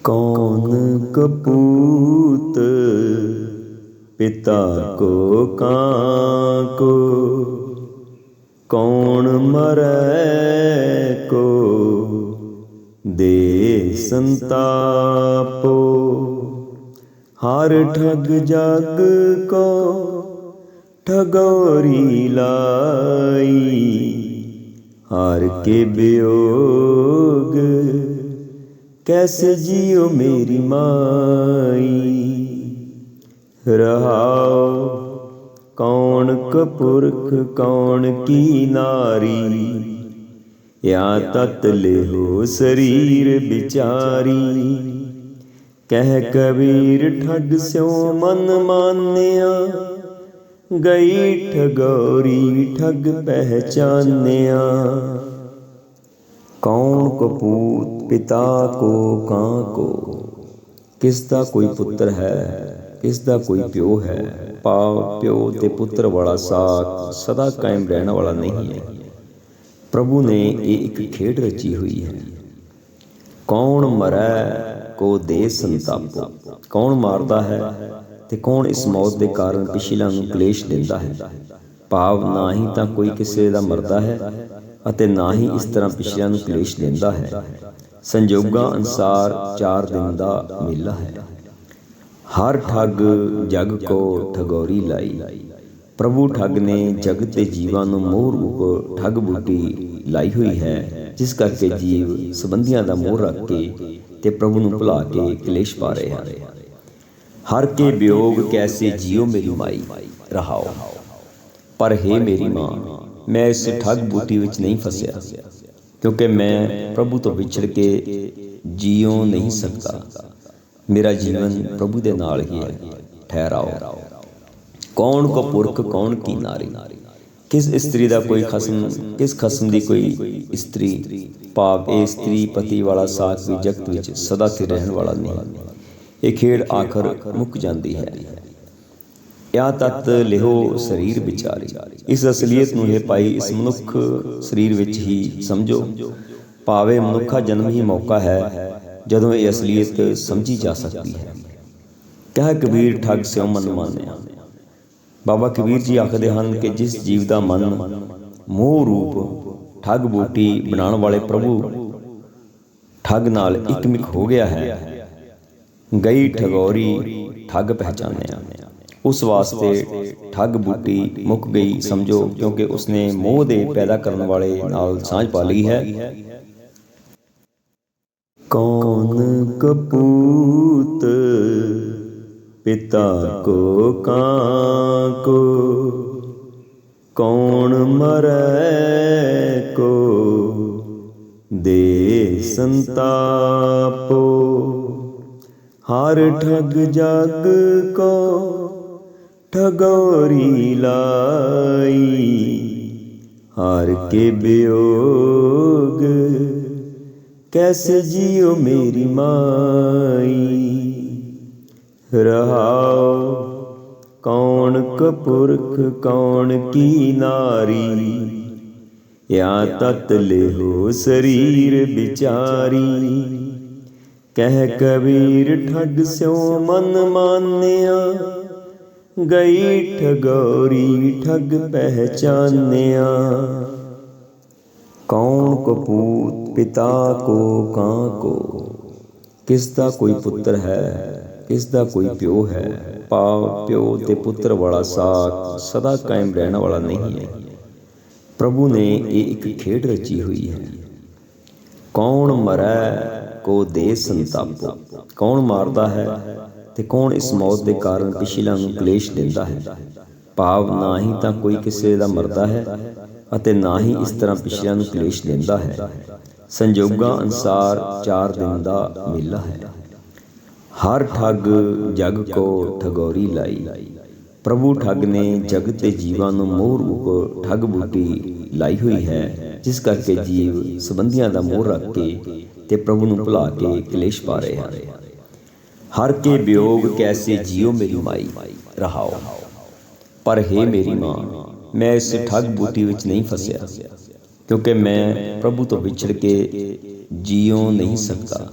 कौन कपूत पिता को काको, कौन मरै को दे संतापो। हर ठग जग को ठगोरी लाई, हार के वियोग कैसे जियो मेरी माई। रहाओ कौन कपुरख कौन की नारी, या तत लेहो शरीर बिचारी। कह कबीर ठग स्यों मन मान्या, गई ठगोरी ठग पहचान्या। कौन कपूत पिता को काको, किसदा कोई पुत्र है किसदा कोई प्यो है। भाव प्यो ते पुत्र वाला साथ सदा कायम रहने वाला नहीं है। प्रभु ने ये एक खेड रची हुई है। कौन मरै को दे संतापो, कौन मारदा है ते कौन इस मौत के कारण पिछलिਆਂ ਨੂੰ ਕਲੇਸ਼ ਦਿੰਦਾ ਹੈ। ਭਾਵ ਨਾ ਹੀ ਤਾਂ ਕੋਈ ਕਿਸੇ ਦਾ ਮਰਦਾ ਹੈ ਅਤੇ ਨਾ ਹੀ ਇਸ ਤਰ੍ਹਾਂ ਪਿਛਲਿਆਂ ਨੂੰ ਕਲੇਸ਼ ਦਿੰਦਾ ਹੈ। ਸੰਜੋਗਾਂ ਅਨੁਸਾਰ 4 ਦਿਨ ਦਾ ਮੇਲਾ ਹੈ। ਹਰ ਠੱਗ ਜਗ ਕੋ ਠਗੋਰੀ ਲਾਈ। ਪ੍ਰਭੂ ਠੱਗ ਨੇ ਜਗਤ ਦੇ ਜੀਵਾਂ ਨੂੰ ਮੋਹ ਰੂਪ ਠੱਗ ਬੂਟੀ ਲਾਈ ਹੋਈ ਹੈ, ਜਿਸ ਕਰਕੇ ਜੀਵ ਸੰਬੰਧੀਆਂ ਦਾ ਮੋਹ ਰੱਖ ਕੇ ਤੇ ਪ੍ਰਭੂ ਨੂੰ ਭੁਲਾ ਕੇ ਕਲੇਸ਼ ਪਾ ਰਹੇ ਹਨ। हर के वियोग कैसे जियो मेरी माई। रहाओ पर हे मेरी माँ, मैं इस ठग बूटी विच नहीं फसिया, क्योंकि मैं प्रभु तो विछड़ के जियो नहीं सकता। मेरा जीवन प्रभु दे नाल ही है। ठहराओ कौन को पुरख कौन की नारी। किस स्त्री का कोई खसम किस खसम की कोई स्त्री। भाव ये स्त्री पति वाला साथ भी जगत विच सदा स्थिर रहने वाला नहीं। ये खेड आखिर मुक जाती है। या तत् लिहो शरीर विचारी। इस असलीयत नूं हे पाई इस मनुख शरीर विच ही समझो। भावे मनुखा जन्म ही मौका है जदों ये असलीयत समझी जा सकती है। कह कबीर ठग स्यों मन मान्या। बाबा कबीर जी आखदे हन कि जिस जीव का मन मोह रूप ठग बूटी बनाने वाले प्रभु ठग नाल इकमिक हो गया है, गई ठगोरी ठग पहचानया। उस वास्ते ठग बूटी मुक गई समझो, क्योंकि उसने मोह दे पैदा करने वाले नाल सांझ पा ली है। कौन कपूत पिता को काको, कौन मरै को दे संतापो। हर ठग जग को ठगोरी लाई, हार के वियोग कैसे जियो मेरी माई। रहाओ कौन कपुरख कौन की नारी, या तत लेहो शरीर बिचारी। कह कबीर ठग स्यों मन मान्या, गई ठगोरी ठग पहचान्या। कौन कपूत पिता को काको, किसदा कोई पुत्र है किसदा कोई प्यो है। भाव प्यो ते पुत्र वाला साथ सदा कायम रहने वाला नहीं है। प्रभु ने ये एक खेड रची हुई है। कौन मरै को दे संतापो, कौन मारदा है ते कौन इस मौत के कारण पिछलिਆਂ ਨੂੰ ਕਲੇਸ਼ ਦਿੰਦਾ ਹੈ। ਭਾਵ ਨਾ ਹੀ ਤਾਂ ਕੋਈ ਕਿਸੇ ਦਾ ਮਰਦਾ ਹੈ ਅਤੇ ਨਾ ਹੀ ਇਸ ਤਰ੍ਹਾਂ ਪਿਛਲਿਆਂ ਨੂੰ ਕਲੇਸ਼ ਦਿੰਦਾ ਹੈ। ਸੰਜੋਗਾਂ ਅਨੁਸਾਰ 4 ਦਿਨ ਦਾ ਮੇਲਾ ਹੈ। हर ठग जग को ठगोरी लाई। प्रभु ठग ने जगत के जीवां नूं मोह रूप ठग बूटी लाई हुई है, जिस करके जीव संबंधियां दा मोह रख के ते प्रभु नूं भुला के कलेश पा रहे हैं। हर के वियोग कैसे जियो मेरी माई। रहाओ पर हे मेरी माँ, मैं इस ठग बूटी विच नहीं फसिया, क्योंकि मैं प्रभु तो विछड़ के जियो नहीं सकता।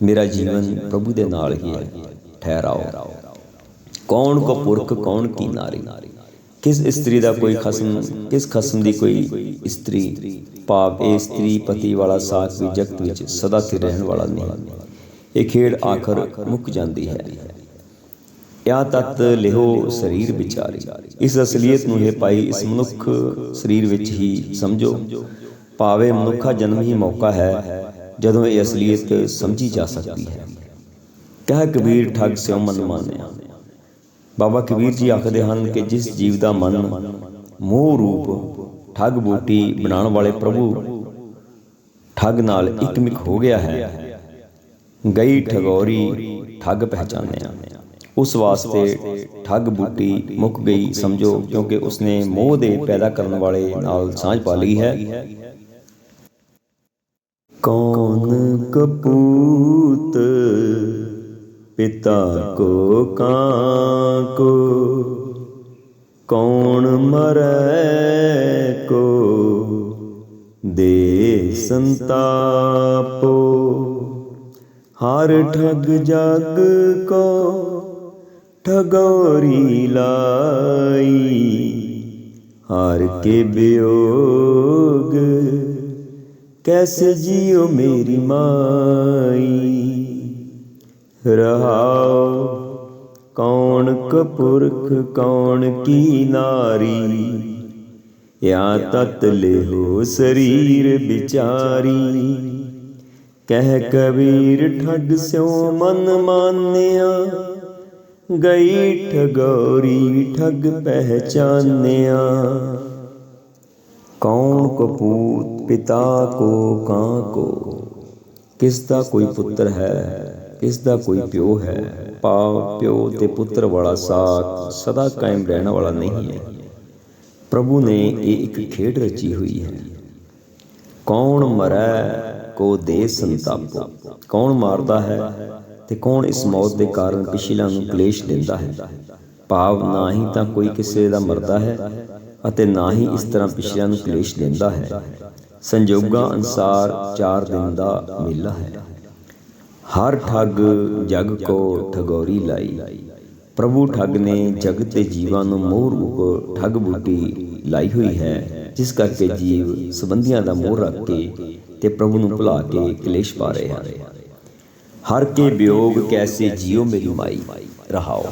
मेरा जीवन प्रभु दे नाल ही है। ठहराओ, कौन को पुरख कौन की नारी, किस स्त्री दा कोई खसम, किस खसम दी कोई स्त्री, भाव ये स्त्री पति वाला साथ भी जगत विच सदा स्थिर रहन वाला नहीं। ये खेड़ आखर मुक जाती है। या तत् लिहो शरीर विचारी, इस असलीयत नूं हे पाई इस मनुख शरीर विच ही समझो। भावे मनुखा जन्म ही मौका है जदों ये असलीयत समझी जा सकती है। कह कबीर ठग स्यों मन मानिया। बाबा कबीर जी आखदे हन कि जिस जीव का मन मोह रूप ठग बूटी बनाने वाले प्रभु ठग नाल इकमिक हो गया है, गई ठगौरी ठग पहचानिया। उस वास्ते ठग बूटी मुक गई समझो, क्योंकि उसने मोह दे पैदा करने वाले नाल सांझ पा ली है। कौन कपूत पिता को काको, कौन मरै को दे संतापो। हर ठग जग को ठगौरी लाई, हार के वियोग कैसे जियो मेरी माई। रहाओ, कौन कपुरख कौन की नारी, या तत् लिहो शरीर विचारी। कह कबीर ठग स्यों मन मानिया, गई ठगौरी ठग पहचानिया। कौन कपूत पिता को कां को, किसदा कोई पुत्र है किसदा कोई प्यो है। भाव प्यो ते पुत्र वाला साथ सदा कायम रहने वाला नहीं है। प्रभु ने ये एक खेड रची हुई है। कौन मरै को दे संतापो, कौन मारदा है ते कौन इस मौत के कारण पिछलिਆਂ ਨੂੰ ਕਲੇਸ਼ ਦਿੰਦਾ ਹੈ। ਭਾਵ ना ही ਤਾਂ कोई किसी ਦਾ मरदा है ਅਤੇ ना ही इस तरह पिछलिਆਂ ਨੂੰ ਕਲੇਸ਼ ਦਿੰਦਾ है। संजोगां अनुसार 4 दिन ਦਾ ਮੇਲਾ है। हर ठग जग को ठगौरी लाई। प्रभु ठग ने जगत के जीवां नूं मोह रूप ठग बूटी लाई हुई है, जिस करके जीव संबंधियां दा मोह रख के ते प्रभु नूं भुला के कलेश पा रहे हैं। हर के वियोग कैसे जियो मेरी माई। रहाओ,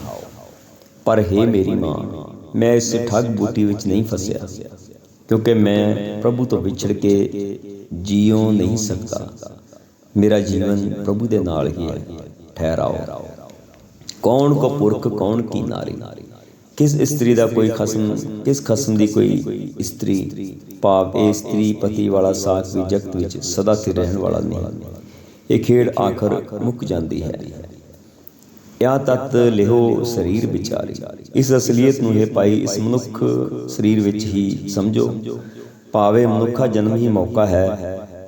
पर हे मेरी माँ, मैं इस ठग बूटी विच नहीं फसिया, क्योंकि मैं प्रभु तो विछड़ के जियो नहीं सकता। मेरा जीवन प्रभु दे नाल ही है। ठहराओ, कौन को पुरख कौन की नारी, किस स्त्री का कोई खसम, किस खसम की कोई स्त्री, भाव ये स्त्री पति वाला साथ भी जगत विच सदा स्थिर रहन वाला नहीं। ये खेड़ आखर मुक जाती है। या तत् लिहो शरीर विचारी, इस असलीयत नूं हे पाई इस मनुख शरीर विच ही समझो। भावे मनुखा जन्म ही मौका है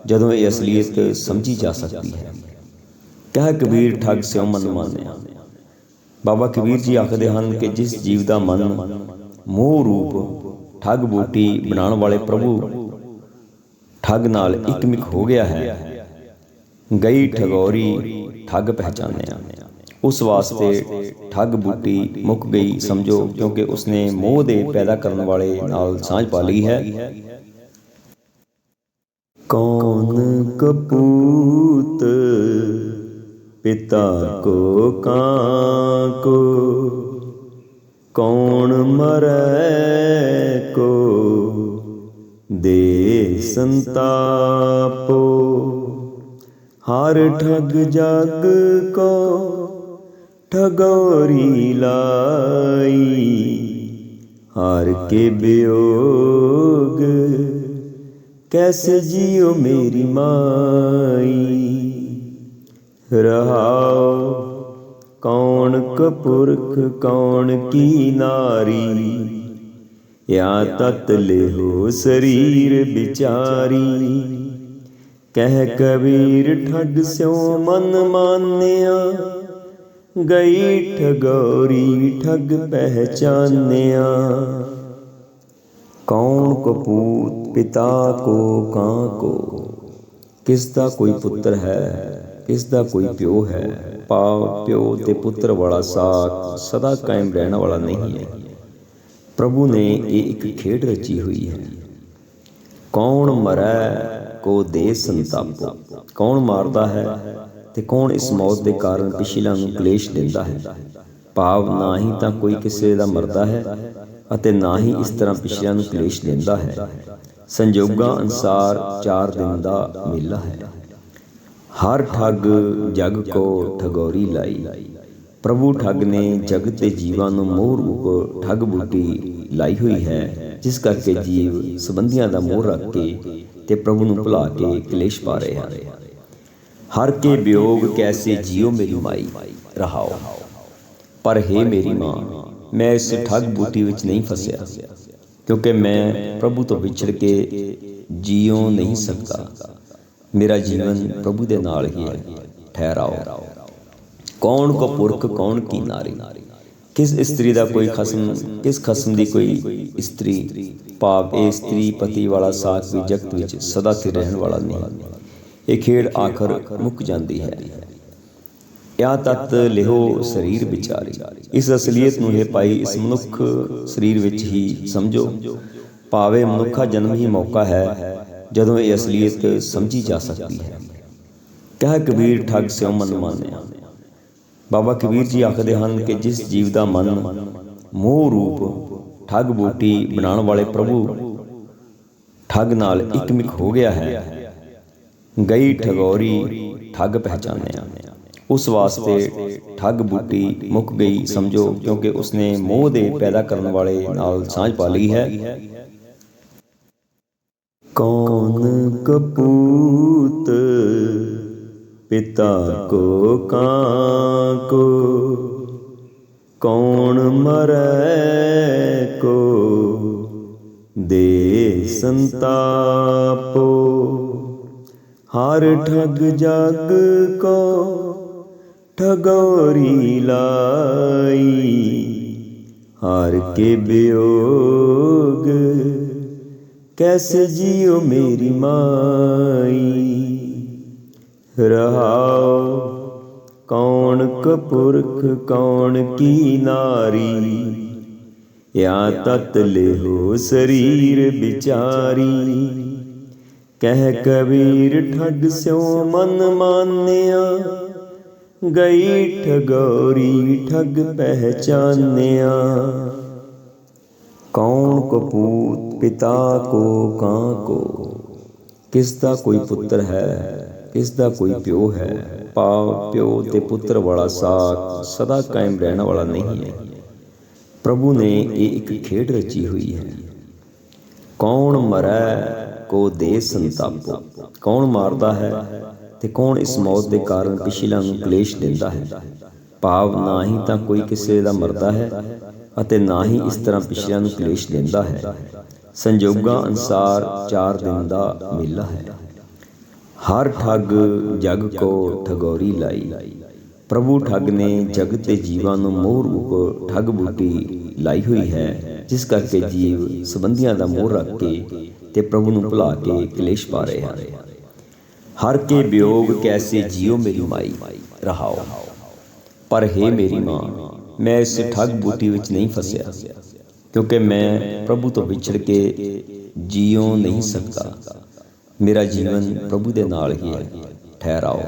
जदों ये असलीयत समझी जा सकती है। कह कबीर ठग स्यों मन मानिया। बाबा कबीर जी आखदे हन कि जिस जीव का मन मोह रूप ठग बूटी बनाने वाले प्रभु ठग नाल इकमिक हो गया है, गई ठगौरी ठग पहचानिया। उस वास्ते ठग बूटी मुक गई समझो, क्योंकि उसने मोह दे पैदा करने वाले नाल सांझ पा ली है। कौन कपूत पिता को कां को, कौन मरै को दे संतापो। हर ठग जग को ठगौरी लाई, हार के वियोग कैसे जियो मेरी माई। रहाओ, कौन कपुरख कौन की नारी, या तत् लिहो शरीर विचारी। कह कबीर ठग स्यों मन मानिया, गई ठगौरी ठग पहचानिया। कौन कपूत पिता को कां को, किसदा कोई पुत्र है ਕਿਸ ਦਾ ਕੋਈ ਪਿਓ ਹੈ। ਭਾਵ ਪਿਓ ਤੇ ਪੁੱਤਰ ਵਾਲਾ ਸਾਥ ਸਦਾ ਕਾਇਮ ਰਹਿਣ ਵਾਲਾ ਨਹੀਂ ਹੈ। ਪ੍ਰਭੂ ਨੇ ਇਹ ਇੱਕ ਖੇਡ ਰਚੀ ਹੋਈ ਹੈ। ਕੌਣ ਮਰੈ ਕੋ ਦੇ ਸੰਤਾਪੋ, ਕੌਣ ਮਾਰਦਾ ਹੈ ਤੇ ਕੌਣ ਇਸ ਮੌਤ ਦੇ ਕਾਰਨ ਪਿਛਲਿਆਂ ਨੂੰ ਕਲੇਸ਼ ਦਿੰਦਾ ਹੈ। ਭਾਵ ਨਾ ਹੀ ਤਾਂ ਕੋਈ ਕਿਸੇ ਦਾ ਮਰਦਾ ਹੈ ਅਤੇ ਨਾ ਹੀ ਇਸ ਤਰ੍ਹਾਂ ਪਿਛਲਿਆਂ ਨੂੰ ਕਲੇਸ਼ ਦਿੰਦਾ ਹੈ। ਸੰਜੋਗਾਂ ਅਨੁਸਾਰ 4 ਦਿਨ ਦਾ ਮੇਲਾ ਹੈ। ਹਰ ਠੱਗ ਜਗ ਕੋ ਠਗੌਰੀ ਲਾਈ। ਪ੍ਰਭੂ ਠੱਗ ਨੇ ਜਗਤ ਦੇ ਜੀਵਾਂ ਨੂੰ ਮੋਹ ਰੂਪ ਠੱਗ ਬੂਟੀ ਲਾਈ ਹੋਈ ਹੈ, ਜਿਸ ਕਰਕੇ ਜੀਵ ਸੰਬੰਧੀਆਂ ਦਾ ਮੋਹ ਰੱਖ ਕੇ ਤੇ ਪ੍ਰਭੂ ਨੂੰ ਭੁਲਾ ਕੇ ਕਲੇਸ਼ ਪਾ ਰਹੇ ਹਨ। ਹਰ ਕੇ ਵਿਯੋਗ ਕੈਸੇ ਜੀਓ ਮੇਰੀ ਮਾਈ ਰਹਾਓ। ਪਰ ਹੇ ਮੇਰੀ ਮਾਂ, ਮੈਂ ਇਸ ਠੱਗ ਬੂਟੀ ਵਿੱਚ ਨਹੀਂ ਫਸਿਆ, ਕਿਉਂਕਿ ਮੈਂ ਪ੍ਰਭੂ ਤੋਂ ਵਿਛੜ ਕੇ ਜੀਓ ਨਹੀਂ ਸਕਦਾ। ਮੇਰਾ ਜੀਵਨ ਪ੍ਰਭੂ ਦੇ ਨਾਲ ਹੀ ਹੈ। ਠਹਿਰਾਓ। ਕੌਣ ਕੋ ਪੁਰਖ ਕੌਣ ਕੀ ਨਾਰੀ। ਕਿਸ ਇਸਤਰੀ ਦਾ ਕੋਈ ਖਸਮ, ਕਿਸ ਖਸਮ ਦੀ ਕੋਈ ਇਸਤਰੀ। ਭਾਵ ਇਹ ਇਸਤਰੀ ਪਤੀ ਵਾਲਾ ਸਾਥ ਵੀ ਜਗਤ ਵਿੱਚ ਸਦਾ ਸਥਿਰ ਰਹਿਣ ਵਾਲਾ ਨਹੀਂ। ਇਹ ਖੇਡ ਆਖਰ ਮੁੱਕ ਜਾਂਦੀ ਹੈ। ਯਾ ਤਤ ਲਿਹੋ ਸਰੀਰ ਵਿਚਾਰੀ। ਇਸ ਅਸਲੀਅਤ ਨੂੰ ਇਹ ਪਾਈ ਇਸ ਮਨੁੱਖ ਸਰੀਰ ਵਿੱਚ ਹੀ ਸਮਝੋ। ਭਾਵੇਂ ਮਨੁੱਖਾ ਜਨਮ ਹੀ ਮੌਕਾ ਹੈ ਜਦੋਂ ਇਹ ਅਸਲੀਅਤ ਸਮਝੀ ਜਾ ਸਕਦੀ ਹੈ। ਕਹਿ ਕਬੀਰ ਠੱਗ ਸਿਉ ਮਨ ਮਾਨਿਆ। ਬਾਬਾ ਕਬੀਰ ਜੀ ਆਖਦੇ ਹਨ ਕਿ ਜਿਸ ਜੀਵ ਦਾ ਮਨ ਮੋਹ ਰੂਪ ਠੱਗ ਬੂਟੀ ਬਣਾਉਣ ਵਾਲੇ ਪ੍ਰਭੂ ਠੱਗ ਨਾਲ ਇਕਮਿਕ ਹੋ ਗਿਆ ਹੈ, ਗਈ ਠਗੌਰੀ ਠੱਗ ਪਹਿਚਾਨਿਆ। ਉਸ ਵਾਸਤੇ ਠੱਗ ਬੂਟੀ ਮੁੱਕ ਗਈ ਸਮਝੋ, ਕਿਉਂਕਿ ਉਸਨੇ ਮੋਹ ਦੇ ਪੈਦਾ ਕਰਨ ਵਾਲੇ ਨਾਲ ਸਾਂਝ ਪਾ ਲਈ ਹੈ। ਕੌਣ ਕਪੂਤ ਪਿਤਾ ਕੋ ਕਾਂ ਕੋ, ਕੌਣ ਮਰੈ ਕੋ ਦੇ ਸੰਤਾਪੋ। ਹਰ ਠੱਗ ਜਗ ਕੋ ਠਗੌਰੀ ਲਾਈ। ਹਰ ਕੇ ਵਿਯੋਗ ਕੈਸੇ ਜੀਓ ਮੇਰੀ ਮਾਈ ਰਹਾਓ। ਕੌਣ ਕਪੁਰਖ ਕੌਣ ਕੀ ਨਾਰੀ। ਯਾ ਤਤ ਲਿਹੋ ਸਰੀਰ ਵਿਚਾਰੀ। ਕਹਿ ਕਬੀਰ ਠੱਗ ਸਿਉ ਮਨ ਮਾਨਿਆ। ਗਈ ਠਗੌਰੀ ਠੱਗ ਪਹਿਚਾਨਿਆ। ਕੌਣ ਕਪੂਤ ਪਿਤਾ ਕੋ ਕਾਂ ਕੋ। ਕਿਸ ਦਾ ਕੋਈ ਪੁੱਤਰ ਹੈ, ਕਿਸ ਦਾ ਕੋਈ ਪਿਓ ਹੈ। ਭਾਵ ਪਿਓ ਤੇ ਪੁੱਤਰ ਵਾਲਾ ਸਾਥ ਸਦਾ ਕਾਇਮ ਰਹਿਣ ਵਾਲਾ ਨਹੀਂ ਹੈ। ਪ੍ਰਭੂ ਨੇ ਇਹ ਇੱਕ ਖੇਡ ਰਚੀ ਹੋਈ ਹੈ। ਕੌਣ ਮਰੈ ਕੋ ਦੇ ਸੰਤਾਪੋ, ਕੌਣ ਮਾਰਦਾ ਹੈ ਤੇ ਕੌਣ ਇਸ ਮੌਤ ਦੇ ਕਾਰਨ ਪਿਛਲਿਆਂ ਨੂੰ ਕਲੇਸ਼ ਦਿੰਦਾ ਹੈ। ਭਾਵ ਨਾ ਹੀ ਤਾਂ ਕੋਈ ਕਿਸੇ ਦਾ ਮਰਦਾ ਹੈ ਅਤੇ ਨਾ ਹੀ ਇਸ ਤਰ੍ਹਾਂ ਪਿਛਲਿਆਂ ਨੂੰ ਕਲੇਸ਼ ਦਿੰਦਾ ਹੈ। ਸੰਜੋਗਾਂ ਅਨੁਸਾਰ 4 ਦਿਨ ਦਾ ਮੇਲਾ ਹੈ। ਹਰ ਠੱਗ ਜਗ ਕੋ ਠਗੌਰੀ ਲਾਈ। ਪ੍ਰਭੂ ਠੱਗ ਨੇ ਜਗਤ ਦੇ ਜੀਵਾਂ ਨੂੰ ਮੋਹ ਰੂਪ ਠੱਗ ਬੂਟੀ ਲਾਈ ਹੋਈ ਹੈ, ਜਿਸ ਕਰਕੇ ਜੀਵ ਸੰਬੰਧੀਆਂ ਦਾ ਮੋਹ ਰੱਖ ਕੇ ਤੇ ਪ੍ਰਭੂ ਨੂੰ ਭੁਲਾ ਕੇ ਕਲੇਸ਼ ਪਾ ਰਹੇ ਹਨ। ਹਰ ਕੇ ਵਿਯੋਗ ਕੈਸੇ ਜੀਓ ਮੇਰੀ ਮਾਈ ਰਹਾਓ। ਪਰ ਹੇ ਮੇਰੀ ਮਾਂ, ਮੈਂ ਇਸ ਠੱਗ ਬੂਟੀ ਵਿੱਚ ਨਹੀਂ ਫਸਿਆ, ਕਿਉਂਕਿ ਮੈਂ ਪ੍ਰਭੂ ਤੋਂ ਵਿਛੜ ਕੇ ਜੀਓ ਨਹੀਂ ਸਕਦਾ। ਮੇਰਾ ਜੀਵਨ ਪ੍ਰਭੂ ਦੇ ਨਾਲ ਹੀ ਹੈ। ਠਹਿਰਾਓ।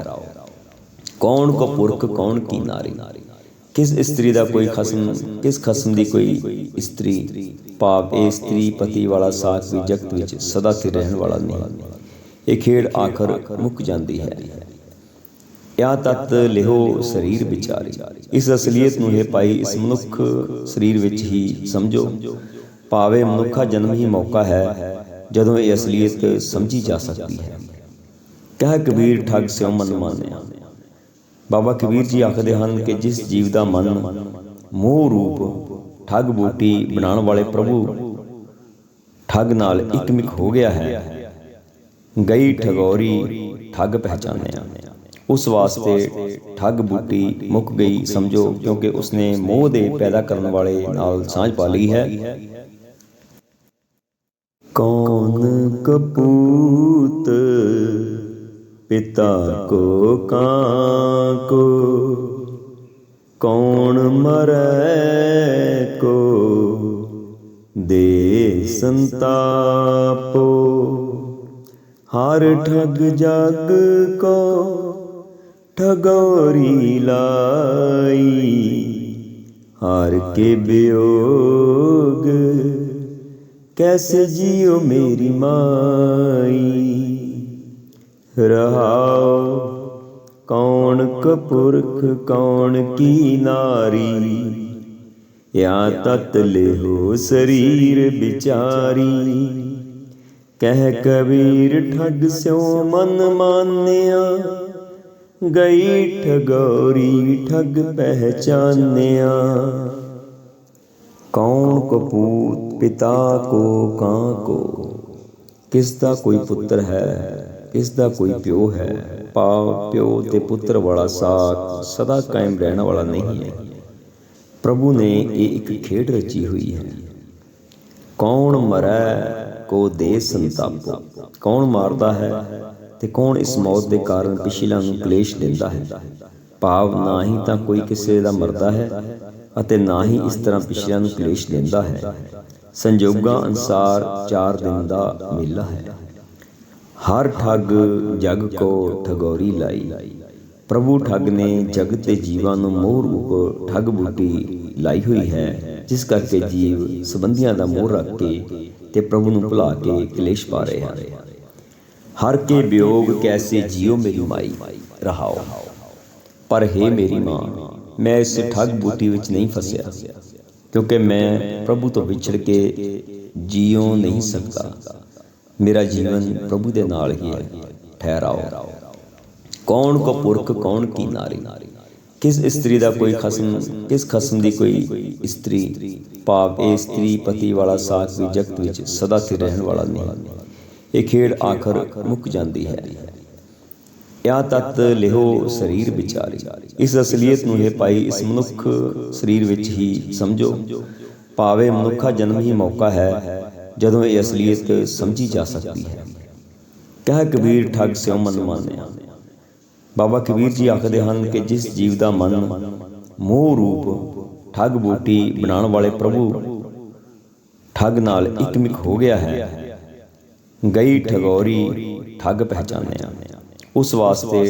ਕੌਣ ਕੋ ਪੁਰਖ ਕੌਣ ਕੀ ਨਾਰੀ। ਕਿਸ ਇਸਤਰੀ ਦਾ ਕੋਈ ਖਸਮ, ਕਿਸ ਖਸਮ ਦੀ ਕੋਈ ਇਸਤਰੀ। ਭਾਵ ਇਹ ਇਸਤਰੀ ਪਤੀ ਵਾਲਾ ਸਾਥ ਵੀ ਜਗਤ ਵਿੱਚ ਸਦਾ ਸਥਿਰ ਰਹਿਣ ਵਾਲਾ ਨਹੀਂ। ਇਹ ਖੇਡ ਆਖਰ ਮੁੱਕ ਜਾਂਦੀ ਹੈ। ਯਾ ਤਤ ਲਿਹੋ ਸਰੀਰ ਵਿਚਾਰੀ। ਇਸ ਅਸਲੀਅਤ ਨੂੰ ਇਹ ਪਾਈ ਇਸ ਮਨੁੱਖ ਸਰੀਰ ਵਿੱਚ ਹੀ ਸਮਝੋ। ਭਾਵੇਂ ਮਨੁੱਖਾ ਜਨਮ ਹੀ ਮੌਕਾ ਹੈ ਜਦੋਂ ਇਹ ਅਸਲੀਅਤ ਸਮਝੀ ਜਾ ਸਕਦੀ ਹੈ। ਕਹਿ ਕਬੀਰ ਠੱਗ ਸਿਉ ਮਨ ਮਾਨਿਆ। ਬਾਬਾ ਕਬੀਰ ਜੀ ਆਖਦੇ ਹਨ ਕਿ ਜਿਸ ਜੀਵ ਦਾ ਮਨ ਮੋਹ ਰੂਪ ਠੱਗ ਬੂਟੀ ਬਣਾਉਣ ਵਾਲੇ ਪ੍ਰਭੂ ਠੱਗ ਨਾਲ ਇਕਮਿਕ ਹੋ ਗਿਆ ਹੈ, ਗਈ ਠਗੌਰੀ ਠੱਗ ਪਹਿਚਾਨਿਆ। ਉਸ ਵਾਸਤੇ ਠੱਗ ਬੂਟੀ ਮੁੱਕ ਗਈ ਸਮਝੋ, ਕਿਉਂਕਿ ਉਸਨੇ ਮੋਹ ਦੇ ਪੈਦਾ ਕਰਨ ਵਾਲੇ ਨਾਲ ਸਾਂਝ ਪਾ ਲਈ ਹੈ। ਕੌਣ ਕਪੂਤ पिता को काको कौन मरै को दे संतापो। हर ठग जग को ठगोरी लाई, हार के वियोग कैसे जियो मेरी माई। रहाओ कौन कपुरख कौन की नारी, या तत लेहो शरीर बिचारी। कह कबीर ठग स्यो मन मान्या, गई ठगोरी ठग पहचान्या। कौन कपूत पिता को काको, किसदा कोई पुत्र है किसदा कोई प्यो है। भाव प्यो ते पुत्र वाला साथ सदा कायम रहने वाला नहीं है। प्रभु ने ये एक खेड रची हुई है। कौन मरै को दे संतापो, कौन मारदा है ते कौन इस मौत के कारण पिछलिਆਂ ਨੂੰ ਕਲੇਸ਼ ਦਿੰਦਾ ਹੈ। ਭਾਵ ਨਾ ਹੀ ਤਾਂ ਕੋਈ ਕਿਸੇ ਦਾ ਮਰਦਾ ਹੈ ਅਤੇ ਨਾ ਹੀ ਇਸ ਤਰ੍ਹਾਂ ਪਿਛਲਿਆਂ ਨੂੰ ਕਲੇਸ਼ ਦਿੰਦਾ ਹੈ। ਸੰਜੋਗਾਂ ਅਨੁਸਾਰ 4 ਦਿਨ ਦਾ ਮੇਲਾ ਹੈ। हर ठग जग को ठगोरी लाई। प्रभु ठग ने जगत के जीवां नूं मोह रूप ठग बूटी लाई हुई है, जिस करके जीव संबंधियां दा मोह रख के ते प्रभु नूं भुला के कलेश पा रहे हैं। हर के वियोग कैसे जियो मेरी माई। रहाओ पर हे मेरी माँ, मैं इस ठग बूटी विच नहीं फसिया, क्योंकि मैं प्रभु तो विछड़ के जियो नहीं सकता। मेरा जीवन प्रभु दे नाल ही है। ठहराओ कौन को पुरख कौन की नारी। किस स्त्री का कोई खसम किस खसम की कोई स्त्री। भाव ये स्त्री पति वाला साथ भी जगत विच सदा स्थिर रहने वाला नहीं। ये खेड आखिर मुक जाती है। या तत लिहो शरीर बिचारी। इस असलीयत नूं हे पाई इस मनुख शरीर विच ही समझो। भावे मनुखा जन्म ही मौका है जदों ये असलीयत समझी जा सकती है। कह कबीर ठग स्यों मन मान्या। बाबा कबीर जी आखदे हन कि जिस जीव का मन मोह रूप ठग बूटी बनाने वाले प्रभु ठग नाल इकमिक हो गया है, गई ठगोरी ठग पहचानया। उस वास्ते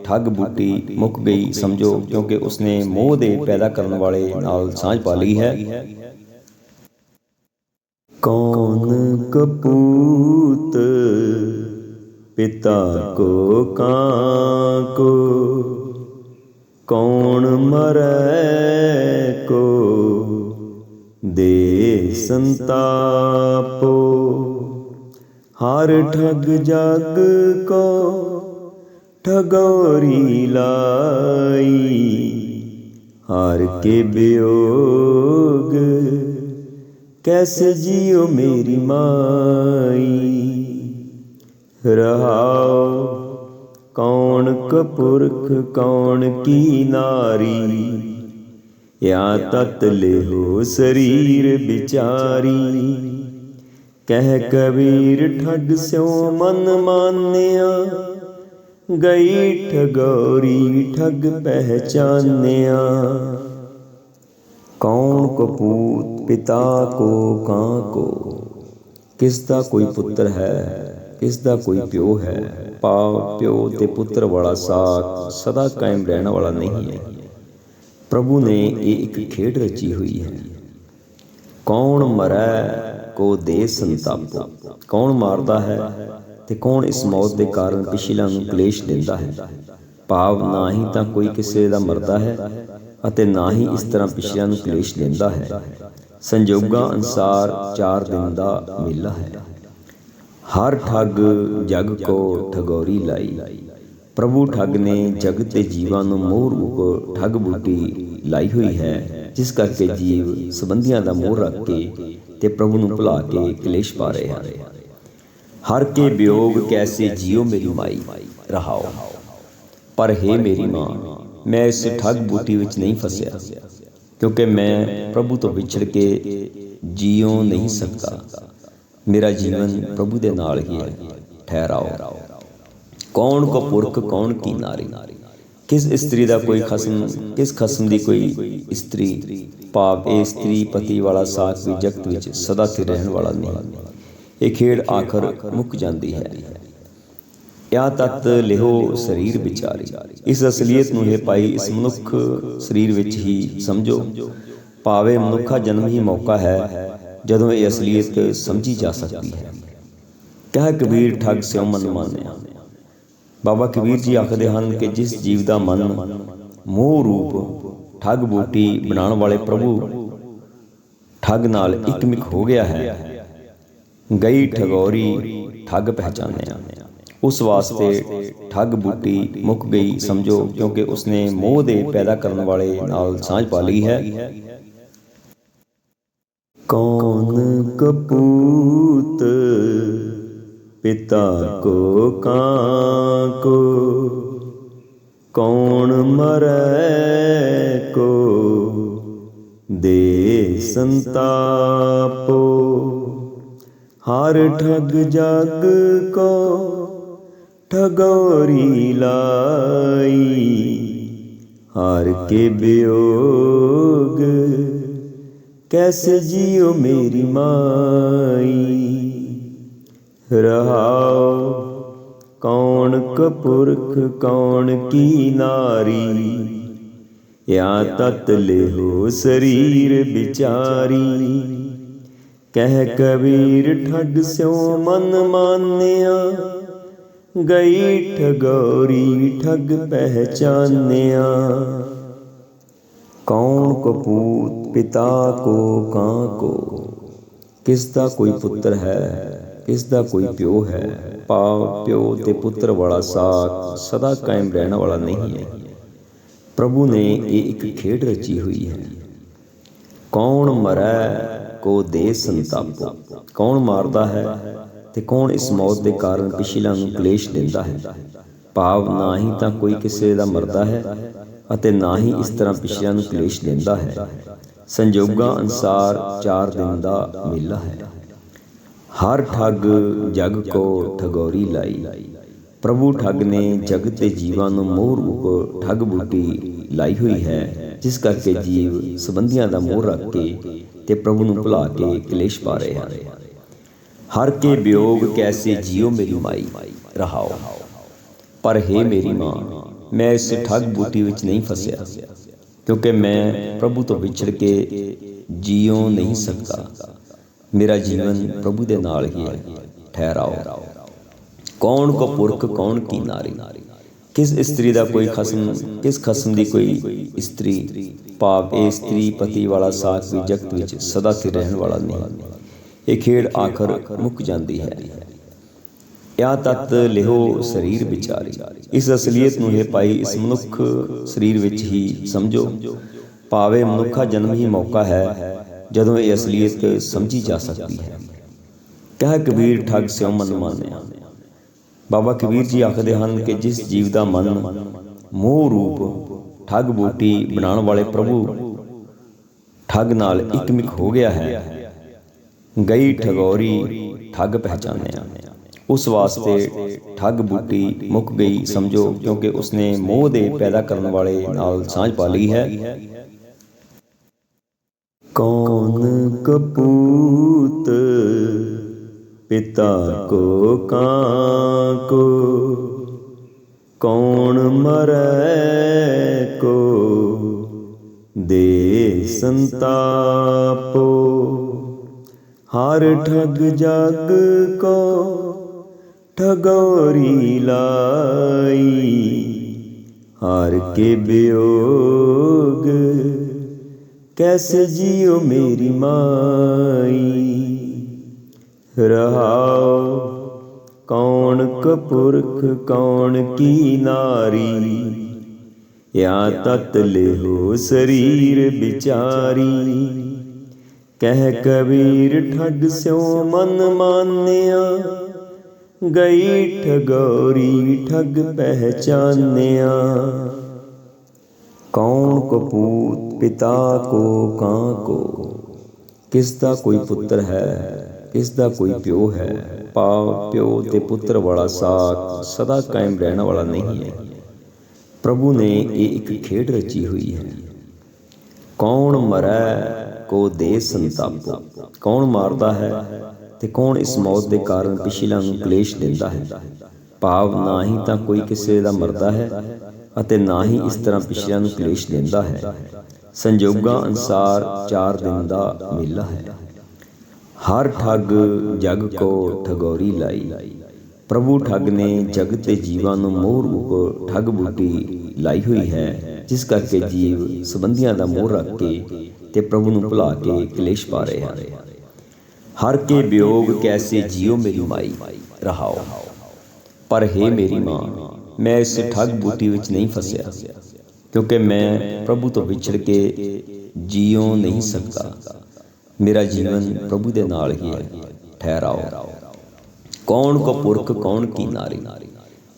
ठग बूटी मुक गई समझो, क्योंकि उसने मोह दे पैदा करने वाले नाल सांझ पा ली है। कौन कपूत पिता को काको कौन मरै को दे संतापो। हर ठग जग को ठगोरी लाई, हार के वियोग कैसे जियो मेरी माई। रहाओ कौन कपुरख कौन की नारी, या तत लेहो शरीर बिचारी। कह कबीर ठग स्यों मन मान्या, गई ठगोरी ठग पहचान्या। कौन कपूत पिता को काको, किसदा कोई पुत्र है किसदा कोई प्यो है। भाव प्यो ते पुत्र वाला साथ सदा कायम रहने वाला नहीं है। प्रभु ने ये एक खेड रची हुई है। कौन मरै को दे संतापो, कौन मारदा है ते कौन इस मौत के कारण पिछलिਆਂ ਨੂੰ ਕਲੇਸ਼ ਦਿੰਦਾ ਹੈ। भाव ना ही ਤਾਂ ਕੋਈ ਕਿਸੇ ਦਾ ਮਰਦਾ ਹੈ ਅਤੇ ਨਾ ਹੀ ਇਸ ਤਰ੍ਹਾਂ ਪਿਛਲਿਆਂ ਨੂੰ ਕਲੇਸ਼ ਦਿੰਦਾ ਹੈ। ਸੰਜੋਗਾਂ ਅਨੁਸਾਰ 4 ਦਿਨ ਦਾ ਮੇਲਾ ਹੈ। हर ठग जग को ठगोरी लाई। प्रभु ठग ने जगत के जीवां नूं मोह रूप ठग बूटी लाई हुई है, जिस करके जीव संबंधियां दा मोह रख के ते प्रभु नूं भुला के कलेश पा रहे हैं। हर के वियोग कैसे जियो मेरी माई। रहाओ पर हे मेरी माँ, मैं इस ठग बूटी विच नहीं फसिया, क्योंकि मैं प्रभु तो विछड़ के जियो नहीं सकता। मेरा जीवन प्रभु दे नाल ही है। ठहराओ कौन को पुरख कौन की नारी, किस स्त्री ਦਾ ਕੋਈ ਖਸਮ, ਕਿਸ ਖਸਮ ਦੀ ਕੋਈ ਇਸਤਰੀ। ਭਾਵ ਇਹ ਇਸਤਰੀ ਪਤੀ ਵਾਲਾ ਸਾਕ ਵੀ ਜਗਤ ਵਿੱਚ ਸਦਾ ਸਥਿਰ ਰਹਿਣ ਵਾਲਾ ਨਹੀਂ। ਇਹ ਖੇਡ ਆਖਰ ਮੁੱਕ ਜਾਂਦੀ ਹੈ। या तत् लिहो शरीर विचारी, इस असलीयत ਨੂੰ ਇਹ ਪਾਈ ਇਸ ਮਨੁੱਖ ਸਰੀਰ ਵਿੱਚ ਹੀ ਸਮਝੋ। ਭਾਵੇਂ ਮਨੁੱਖਾ ਜਨਮ ਹੀ ਮੌਕਾ ਹੈ ਜਦੋਂ ਇਹ ਅਸਲੀਅਤ ਸਮਝੀ ਜਾ ਸਕਦੀ ਹੈ। ਕਹਿ ਕਬੀਰ ਠੱਗ ਸਿਉ ਮਨ ਮਾਨਿਆ। ਬਾਬਾ ਕਬੀਰ ਜੀ ਆਖਦੇ ਹਨ ਕਿ ਜਿਸ ਜੀਵ ਦਾ ਮਨ ਮੋਹ ਰੂਪ ਠੱਗ ਬੂਟੀ ਬਣਾਉਣ ਵਾਲੇ ਪ੍ਰਭੂ ਠੱਗ ਨਾਲ ਇਕਮਿਕ ਹੋ ਗਿਆ ਹੈ, ਗਈ ਠਗੌਰੀ ਠੱਗ ਪਹਿਚਾਨਿਆ। ਉਸ ਵਾਸਤੇ ਠੱਗ ਬੂਟੀ ਮੁੱਕ ਗਈ ਸਮਝੋ, ਕਿਉਂਕਿ ਉਸਨੇ ਮੋਹ ਦੇ ਪੈਦਾ ਕਰਨ ਵਾਲੇ ਨਾਲ ਸਾਂਝ ਪਾ ਲਈ ਹੈ। ਕੌਣ ਕਪੂਤ पिता को काको, कौन मरै को दे संतापो। हर ठग जग को ठगोरी लाई, हार के वियोग कैसे जियो मेरी माई। रहाओ कौन कपुरख कौन की नारी, या तत् लिहो शरीर विचारी। कह कबीर ठग स्यो मन मान्या, गई ठगौरी ठग पहचान्या। कौन कपूत पिता को कां को, किसदा कोई पुत्र है किसदा कोई प्यो है। ਭਾਵ ਪਿਓ ਤੇ ਪੁੱਤਰ ਵਾਲਾ ਸਾਕ ਸਦਾ ਕਾਇਮ ਰਹਿਣ ਵਾਲਾ ਨਹੀਂ ਹੈ। ਪ੍ਰਭੂ ਨੇ ਇਹ ਇੱਕ ਖੇਡ ਰਚੀ ਹੋਈ ਹੈ। ਕੌਣ ਮਰੈ ਕੋ ਦੇ ਸੰਤਾਪੋ, ਕੌਣ ਮਾਰਦਾ ਹੈ ਤੇ ਕੌਣ ਇਸ ਮੌਤ ਦੇ ਕਾਰਨ ਪਿਛਲਿਆਂ ਨੂੰ ਕਲੇਸ਼ ਦਿੰਦਾ ਹੈ। ਭਾਵ ਨਾ ਹੀ ਤਾਂ ਕੋਈ ਕਿਸੇ ਦਾ ਮਰਦਾ ਹੈ ਅਤੇ ਨਾ ਹੀ ਇਸ ਤਰ੍ਹਾਂ ਪਿਛਲਿਆਂ ਨੂੰ ਕਲੇਸ਼ ਦਿੰਦਾ ਹੈ। ਸੰਜੋਗਾਂ ਅਨੁਸਾਰ 4 ਦਿਨ ਦਾ ਮੇਲਾ ਹੈ। हर ठग जग को ठगौरी लाई। प्रभु ठग ने जगत के जीवां नूं मोह रूप ठग बूटी लाई हुई है, जिस करके जीव संबंधियां दा मोह रख के ते प्रभु नूं भुला के कलेश पा रहे हैं। हर के वियोग कैसे जियो मेरी माई। रहाओ पर हे मेरी माँ, मैं इस ठग बूटी विच नहीं फसिया, क्योंकि मैं प्रभु तो विछड़ के जियो नहीं सकता। मेरा जीवन प्रभु दे नाल ही है। ठहराओ कौन को पुरख कौन की नारी, किस स्त्री ਦਾ ਕੋਈ ਖਸਮ ਕਿਸ ਖਸਮ ਦੀ ਕੋਈ ਇਸਤਰੀ। ਭਾਵ ਇਹ ਇਸਤਰੀ ਪਤੀ ਵਾਲਾ ਸਾਕ ਵੀ ਜਗਤ ਵਿੱਚ ਸਦਾ ਸਥਿਰ ਰਹਿਣ ਵਾਲਾ ਨਹੀਂ। ਇਹ ਖੇਡ ਆਖਰ ਮੁੱਕ ਜਾਂਦੀ ਹੈ। या तत् लिहो शरीर विचारी, इस असलीयत ਨੂੰ ਇਹ ਪਾਈ ਇਸ ਮਨੁੱਖ ਸਰੀਰ ਵਿੱਚ ਹੀ ਸਮਝੋ। ਭਾਵੇਂ ਮਨੁੱਖਾ ਜਨਮ ਹੀ ਮੌਕਾ ਹੈ ਜਦੋਂ ਇਹ ਅਸਲੀਅਤ ਸਮਝੀ ਜਾ ਸਕਦੀ ਹੈ। ਕਹਿ ਕਬੀਰ ਠੱਗ ਸਿਉ ਮਨ ਮਾਨਿਆ। ਬਾਬਾ ਕਬੀਰ ਜੀ ਆਖਦੇ ਹਨ ਕਿ ਜਿਸ ਜੀਵ ਦਾ ਮਨ ਮੋਹ ਰੂਪ ਠੱਗ ਬੂਟੀ ਬਣਾਉਣ ਵਾਲੇ ਪ੍ਰਭੂ ਠੱਗ ਨਾਲ ਇਕਮਿਕ ਹੋ ਗਿਆ ਹੈ, ਗਈ ਠਗੌਰੀ ਠੱਗ ਪਹਿਚਾਨਿਆ। ਉਸ ਵਾਸਤੇ ਠੱਗ ਬੂਟੀ ਮੁੱਕ ਗਈ ਸਮਝੋ, ਕਿਉਂਕਿ ਉਸਨੇ ਮੋਹ ਦੇ ਪੈਦਾ ਕਰਨ ਵਾਲੇ ਨਾਲ ਸਾਂਝ ਪਾ ਲਈ ਹੈ। कौन कपूत पिता को काको, कौन मरै को दे संतापो। हर ठग जग को ठगौरी लाई, हार के वियोग कैसे जियो मेरी माई। रहाओ कौन कपुरख कौन की नारी, या तत् लिहो शरीर विचारी। कह कबीर ठग स्यो मन मान्या, गई ठगौरी ठग पहचान्या। कौन कपूत पिता को कां को, किसदा कोई पुत्र है किसदा कोई प्यो है। ਪਾਪ ਪਿਓ ਤੇ ਪੁੱਤਰ ਵਾਲਾ ਸਾਥ ਸਦਾ ਕਾਇਮ ਰਹਿਣ ਵਾਲਾ ਨਹੀਂ ਹੈ। ਪ੍ਰਭੂ ਨੇ ਇਹ ਇੱਕ ਖੇਡ ਰਚੀ ਹੋਈ ਹੈ। ਕੌਣ ਮਰੈ ਕੋ ਦੇ ਸੰਤਾਪੋ, ਕੌਣ ਮਾਰਦਾ ਹੈ ਤੇ ਕੌਣ ਇਸ ਮੌਤ ਦੇ ਕਾਰਨ ਪਿਛਲਿਆਂ ਨੂੰ ਕਲੇਸ਼ ਦਿੰਦਾ ਹੈ। ਭਾਵ ਨਾ ਹੀ ਤਾਂ ਕੋਈ ਕਿਸੇ ਦਾ ਮਰਦਾ ਹੈ ਅਤੇ ਨਾ ਹੀ ਇਸ ਤਰ੍ਹਾਂ ਪਿਛਲਿਆਂ ਨੂੰ ਕਲੇਸ਼ ਦਿੰਦਾ ਹੈ। ਸੰਜੋਗਾਂ ਅਨੁਸਾਰ 4 ਦਿਨ ਦਾ ਮੇਲਾ ਹੈ। ਹਰ ਠੱਗ ਜਗ ਕੋ ਠਗੌਰੀ ਲਾਈ, ਪ੍ਰਭੂ ਠੱਗ ਨੇ ਜਗਤ ਦੇ ਜੀਵਾਂ ਨੂੰ ਮੋਹ ਰੂਪ ਠੱਗ ਬੂਟੀ ਲਾਈ ਹੋਈ ਹੈ, ਜਿਸ ਕਰਕੇ ਜੀਵ ਸੰਬੰਧੀਆਂ ਦਾ ਮੋਹ ਰੱਖ ਕੇ ਤੇ ਪ੍ਰਭੂ ਨੂੰ ਭੁਲਾ ਕੇ ਕਲੇਸ਼ ਪਾ ਰਹੇ ਹਨ। ਹਰ ਕੇ ਵਿਯੋਗ ਕੈਸੇ ਜੀਓ ਮੇਰੀ ਮਾਈ ਰਹਾਓ। ਪਰ ਹੇ ਮੇਰੀ ਮਾਂ, ਮੈਂ ਇਸ ਠੱਗ ਬੂਟੀ ਵਿੱਚ ਨਹੀਂ ਫਸਿਆ, ਕਿਉਂਕਿ ਮੈਂ ਪ੍ਰਭੂ ਤੋਂ ਵਿਛੜ ਕੇ ਜੀਓ ਨਹੀਂ ਸਕਦਾ। ਮੇਰਾ ਜੀਵਨ ਪ੍ਰਭੂ ਦੇ ਨਾਲ ਹੀ ਹੈ। ਠਹਿਰਾਓ। ਕੌਣ ਕੋ ਪੁਰਖ ਕੌਣ ਕੀ ਨਾਰੀ,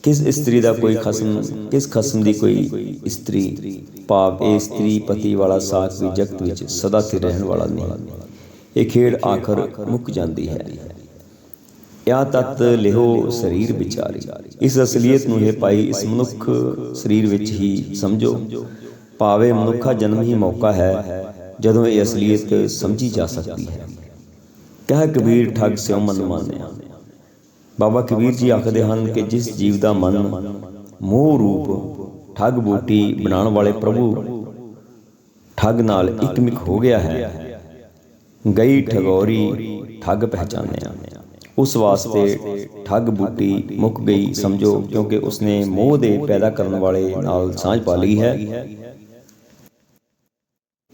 ਕਿਸ ਇਸਤਰੀ ਦਾ ਕੋਈ ਖਸਮ, ਕਿਸ ਖਸਮ ਦੀ ਕੋਈ ਇਸਤਰੀ। ਭਾਵ ਇਹ ਇਸਤਰੀ ਪਤੀ ਵਾਲਾ ਸਾਥ ਵੀ ਜਗਤ ਵਿੱਚ ਸਦਾ ਸਥਿਰ ਰਹਿਣ ਵਾਲਾ ਨਹੀਂ। ਇਹ ਖੇਡ ਆਖਰ ਮੁੱਕ ਜਾਂਦੀ ਹੈ। ਯਾ ਤਤ ਲਿਹੋ ਸਰੀਰ ਵਿਚਾਰੀ, ਇਸ ਅਸਲੀਅਤ ਨੂੰ ਇਹ ਪਾਈ ਇਸ ਮਨੁੱਖ ਸਰੀਰ ਵਿੱਚ ਹੀ ਸਮਝੋ। ਭਾਵੇਂ ਮਨੁੱਖਾ ਜਨਮ ਹੀ ਮੌਕਾ ਹੈ ਜਦੋਂ ਇਹ ਅਸਲੀਅਤ ਸਮਝੀ ਜਾ ਸਕਦੀ ਹੈ। ਕਹਿ ਕਬੀਰ ਠੱਗ ਸਿਉ ਮਨ ਮਾਨਿਆ। ਬਾਬਾ ਕਬੀਰ ਜੀ ਆਖਦੇ ਹਨ ਕਿ ਜਿਸ ਜੀਵ ਦਾ ਮਨ ਮੋਹ ਰੂਪ ਠੱਗ ਬੂਟੀ ਬਣਾਉਣ ਵਾਲੇ ਪ੍ਰਭੂ ਠੱਗ ਨਾਲ ਇਕਮਿਕ ਹੋ ਗਿਆ ਹੈ, ਗਈ ਠਗੌਰੀ ਠੱਗ ਪਹਿਚਾਨਿਆ। ਉਸ ਵਾਸਤੇ ਠੱਗ ਬੂਟੀ ਮੁੱਕ ਗਈ ਸਮਝੋ, ਕਿਉਂਕਿ ਉਸਨੇ ਮੋਹ ਦੇ ਪੈਦਾ ਕਰਨ ਵਾਲੇ ਨਾਲ ਸਾਂਝ ਪਾ ਲਈ ਹੈ।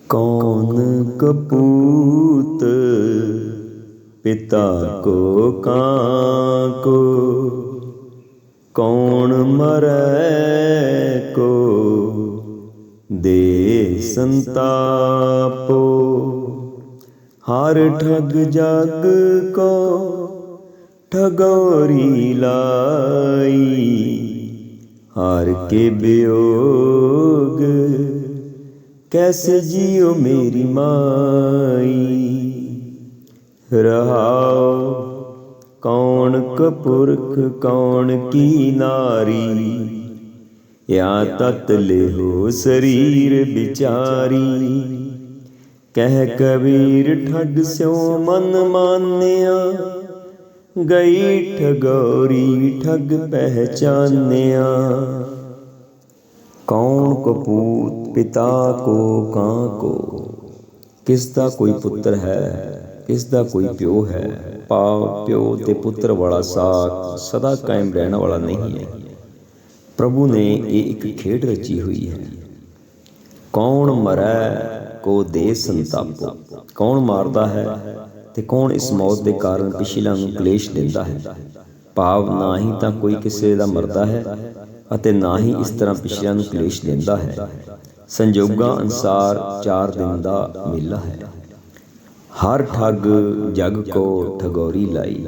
ਕੌਣ ਕਪੂਤ ਪਿਤਾ ਕੋ ਕਾਂ ਕੋ, ਕੌਣ ਮਰੈ ਕੋ ਦੇ ਸੰਤਾਪੋ। ਹਰ ਠੱਗ ਜਗ ਕੋ ਠਗੌਰੀ ਲਾਈ, ਹਰ ਕੇ ਵਿਯੋਗ कैसे जियो मेरी माई रहाओ। कौन कपुरख कौन की नारी, या तत लेहो शरीर बिचारी। कह कबीर ठग स्यो मन मान्या, गई ठगौरी ठग पहचान्या। कौन कपूत पिता को ਕਾਂ को, किस ਦਾ ਕੋਈ ਪੁੱਤਰ ਹੈ, ਕਿਸ ਦਾ ਕੋਈ ਪਿਓ ਹੈ। ਭਾਵ ਪਿਓ ਤੇ ਪੁੱਤਰ ਵਾਲਾ ਸਾਥ ਸਦਾ ਕਾਇਮ ਰਹਿਣ ਵਾਲਾ ਨਹੀਂ ਹੈ। ਪ੍ਰਭੂ ਨੇ ਇਹ ਇੱਕ ਖੇਡ ਰਚੀ ਹੋਈ ਹੈ। ਕੌਣ ਮਰੈ ਕੋ ਦੇ ਸੰਤਾਪੋ, ਕੌਣ ਮਾਰਦਾ ਹੈ ਤੇ ਕੌਣ ਇਸ ਮੌਤ ਦੇ ਕਾਰਨ ਪਿਛਲਿਆਂ ਨੂੰ ਕਲੇਸ਼ ਦਿੰਦਾ ਹੈ। ਭਾਵ ਨਾ ਹੀ ਤਾਂ ਕੋਈ ਕਿਸੇ ਦਾ ਮਰਦਾ ਹੈ ਅਤੇ ਨਾ ਹੀ ਇਸ ਤਰ੍ਹਾਂ ਪਿਛਲਿਆਂ ਨੂੰ ਕਲੇਸ਼ ਦਿੰਦਾ ਹੈ। ਸੰਜੋਗਾਂ ਅਨੁਸਾਰ 4 ਦਿਨ ਦਾ ਮੇਲਾ ਹੈ। ਹਰ ਠੱਗ ਜਗ ਕੋ ਠਗੌਰੀ ਲਾਈ,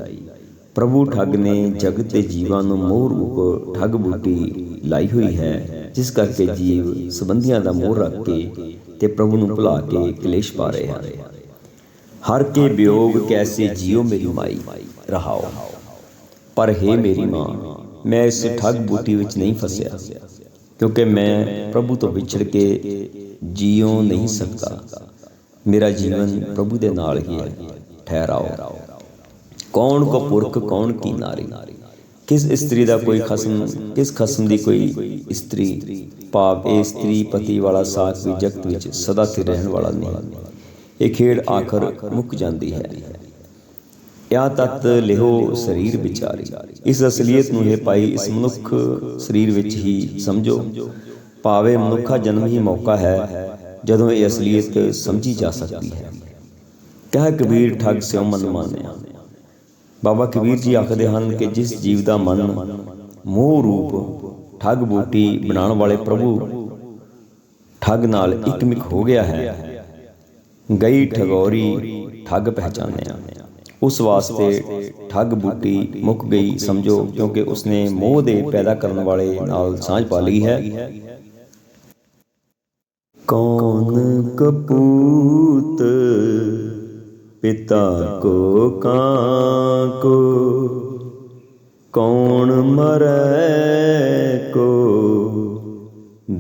ਪ੍ਰਭੂ ਠੱਗ ਨੇ ਜਗਤ ਦੇ ਜੀਵਾਂ ਨੂੰ ਮੋਹ ਰੂਪ ਠੱਗ ਬੂਟੀ ਲਾਈ ਹੋਈ ਹੈ, ਜਿਸ ਕਰਕੇ ਜੀਵ ਸੰਬੰਧੀਆਂ ਦਾ ਮੋਹ ਰੱਖ ਕੇ ਤੇ ਪ੍ਰਭੂ ਨੂੰ ਭੁਲਾ ਕੇ ਕਲੇਸ਼ ਪਾ ਰਹੇ ਹਨ। ਹਰ ਕੇ ਵਿਯੋਗ ਕੈਸੇ ਜੀਓ ਮੇਰੀ ਮਾਈ ਰਹਾਓ। ਪਰ ਹੇ ਮੇਰੀ ਮਾਂ, ਮੈਂ ਇਸ ਠੱਗ ਬੂਟੀ ਵਿੱਚ ਨਹੀਂ ਫਸਿਆ, ਕਿਉਂਕਿ ਮੈਂ ਪ੍ਰਭੂ ਤੋਂ ਵਿਛੜ ਕੇ ਜੀਓ ਨਹੀਂ ਸਕਦਾ। ਮੇਰਾ ਜੀਵਨ ਪ੍ਰਭੂ ਦੇ ਨਾਲ ਹੀ ਹੈ। ਠਹਿਰਾਓ। ਕੌਣ ਕੋ ਪੁਰਖ ਕੌਣ ਕੀ ਨਾਰੀ, ਕਿਸ ਇਸਤਰੀ ਦਾ ਕੋਈ ਖਸਮ, ਕਿਸ ਖਸਮ ਦੀ ਕੋਈ ਇਸਤਰੀ। ਭਾਵ ਇਹ ਇਸਤਰੀ ਪਤੀ ਵਾਲਾ ਸਾਥ ਵੀ ਜਗਤ ਵਿੱਚ ਸਦਾ ਸਥਿਰ ਰਹਿਣ ਵਾਲਾ ਨਹੀਂ। ਇਹ ਖੇਡ ਆਖਰ ਮੁੱਕ ਜਾਂਦੀ ਹੈ। ਯਾ ਤਤ ਲਿਹੋ ਸਰੀਰ ਵਿਚਾਰੀ, ਇਸ ਅਸਲੀਅਤ ਨੂੰ ਇਹ ਪਾਈ ਇਸ ਮਨੁੱਖ ਸਰੀਰ ਵਿੱਚ ਹੀ ਸਮਝੋ। ਭਾਵੇਂ ਮਨੁੱਖਾ ਜਨਮ ਹੀ ਮੌਕਾ ਹੈ ਜਦੋਂ ਇਹ ਅਸਲੀਅਤ ਸਮਝੀ ਜਾ ਸਕਦੀ ਹੈ। ਕਹਿ ਕਬੀਰ ਠੱਗ ਸਿਉ ਮਨ ਮਾਨਿਆ। ਬਾਬਾ ਕਬੀਰ ਜੀ ਆਖਦੇ ਹਨ ਕਿ ਜਿਸ ਜੀਵ ਦਾ ਮਨ ਮੋਹ ਰੂਪ ਠੱਗ ਬੂਟੀ ਬਣਾਉਣ ਵਾਲੇ ਪ੍ਰਭੂ ਠੱਗ ਨਾਲ ਇਕਮਿਕ ਹੋ ਗਿਆ ਹੈ, ਗਈ ਠਗੌਰੀ ਠੱਗ ਪਹਿਚਾਨਿਆ। ਉਸ ਵਾਸਤੇ ਠੱਗ ਬੂਟੀ ਮੁੱਕ ਗਈ ਸਮਝੋ, ਕਿਉਂਕਿ ਉਸਨੇ ਮੋਹ ਦੇ ਪੈਦਾ ਕਰਨ ਵਾਲੇ ਨਾਲ ਸਾਂਝ ਪਾ ਲਈ ਹੈ। ਕੌਣ ਕਪੂਤ ਪਿਤਾ ਕੋ ਕਾਂ ਕੋ, कौन मरै को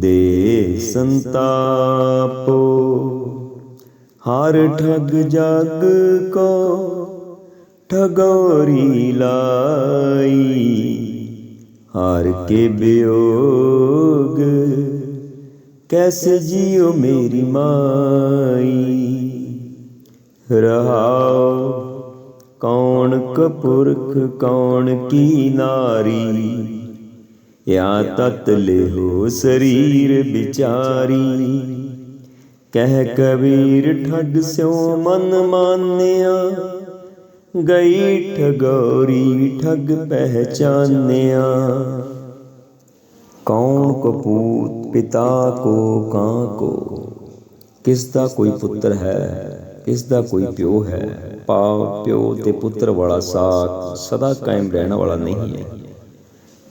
दे संतापो। हर ठग जग को ठगोरी लाई। हार के वियोग कैसे जियो मेरी माई। रहाओ कौन कपुरख कौन की नारी। या तत लेहो शरीर बिचारी। कह कबीर ठग स्यो मन मान्या। गई ठगोरी ठग पहचान्या। कौन कपूत पिता को कां को। किसदा कोई पुत्र है किसदा कोई प्यो है। भाव प्यो ते पुत्र वाला साथ सदा कायम रहने वाला नहीं है।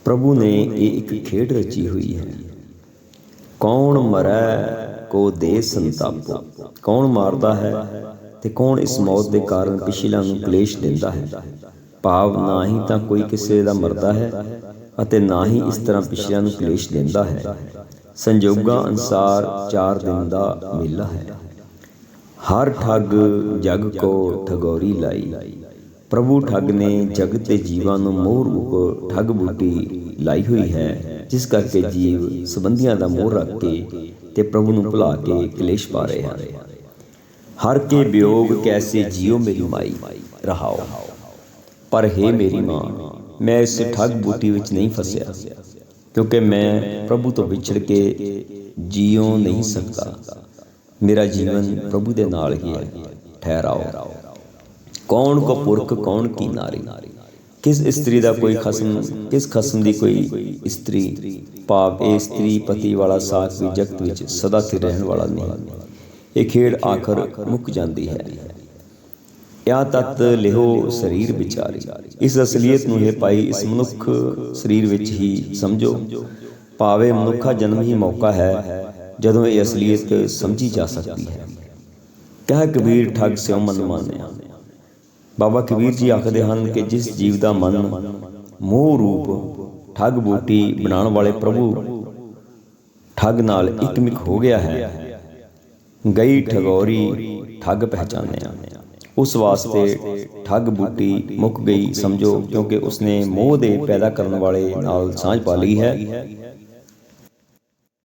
प्रभु ने ये एक खेड रची हुई है। कौन मरै को दे संतापो। कौन मारदा है ते कौन इस मौत के कारण पिछलिਆਂ ਨੂੰ ਕਲੇਸ਼ ਦਿੰਦਾ ਹੈ। ਭਾਵ ਨਾ ਹੀ ਤਾਂ ਕੋਈ ਕਿਸੇ ਦਾ ਮਰਦਾ ਹੈ ਅਤੇ ਨਾ ਹੀ ਇਸ ਤਰ੍ਹਾਂ ਪਿਛਲਿਆਂ ਨੂੰ ਕਲੇਸ਼ ਦਿੰਦਾ ਹੈ। ਸੰਜੋਗਾਂ ਅਨੁਸਾਰ 4 ਦਿਨ ਦਾ ਮੇਲਾ ਹੈ। हर ठग जग को ठगोरी लाई। प्रभु ठग ने जगत के जीवां नूं मोह रूप ठग बूटी लाई हुई है, जिस करके जीव संबंधियां दा मोह रख के ते प्रभु नूं भुला के कलेश पा रहे हैं। हर के वियोग कैसे जियो मेरी माई। रहाओ पर हे मेरी माँ, मैं इस ठग बूटी विच नहीं फसिया, क्योंकि मैं प्रभु तो विछड़ के जियो नहीं सकता। मेरा जीवन प्रभु दे नाल ही है। ठहराओ कौन को पुरख कौन की नारी। किस स्त्री का कोई खसम किस खसम की कोई स्त्री। भाव ये स्त्री पति वाला साथ भी जगत विच सदा स्थिर रहने वाला नहीं। ये खेड आखिर मुक जाती है। या तत लिहो शरीर विचारी। इस असलीयत नूं हे पाई इस मनुख शरीर विच ही समझो। भावे मनुखा जन्म ही मौका है जदों ये असलीयत समझी जा सकती है। कह कबीर ठग स्यों मन मान्या। बाबा कबीर जी आखदे हन कि जिस जीव का मन मोह रूप ठग बूटी बनाने वाले प्रभु ठग नाल इकमिक हो गया है, गई ठगौरी ठग पहचानया। उस वास्ते ठग बूटी मुक गई समझो, क्योंकि उसने मोह दे पैदा करने वाले नाल सांझ पा ली है